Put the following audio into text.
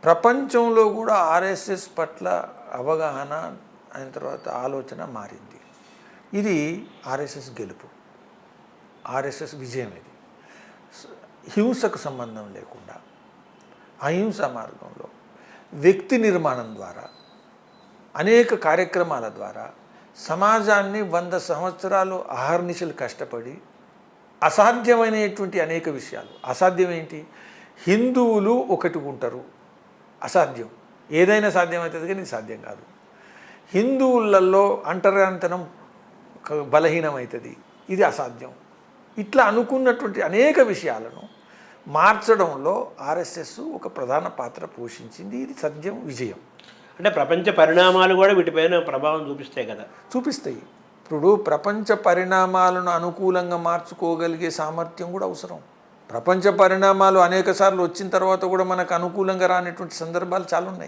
ప్రపంచంలో కూడా ఆర్ఎస్ఎస్ పట్ల అవగాహన అయిన తర్వాత ఆలోచన మారింది. ఇది ఆర్ఎస్ఎస్ గెలుపు, ఆర్ఎస్ఎస్ విజయం. ఇది హింసకు సంబంధం లేకుండా అహింస మార్గంలో వ్యక్తి నిర్మాణం ద్వారా అనేక కార్యక్రమాల ద్వారా సమాజాన్ని 100 సంవత్సరాలు అహర్నిశలు కష్టపడి అసాధ్యమైనటువంటి అనేక విషయాలు. అసాధ్యం ఏంటి? హిందువులు ఒకటి ఉంటారు, అసాధ్యం. ఏదైనా సాధ్యమవుతుంది కానీ ఇది సాధ్యం కాదు. హిందువులలో అంటరాంతనం బలహీనమవుతుంది, ఇది అసాధ్యం. ఇట్లా అనుకున్నటువంటి అనేక విషయాలను మార్చడంలో ఆర్ఎస్ఎస్ ఒక ప్రధాన పాత్ర పోషించింది. ఇది సత్యం, విజయం. అంటే ప్రపంచ పరిణామాలు కూడా వీటిపైన ప్రభావం చూపిస్తాయి కదా? చూపిస్తాయి. ఇప్పుడు ప్రపంచ పరిణామాలను అనుకూలంగా మార్చుకోగలిగే సామర్థ్యం కూడా అవసరం. ప్రపంచ పరిణామాలు అనేక సార్లు వచ్చిన తర్వాత కూడా మనకు అనుకూలంగా రానటువంటి సందర్భాలు చాలా ఉన్నాయి.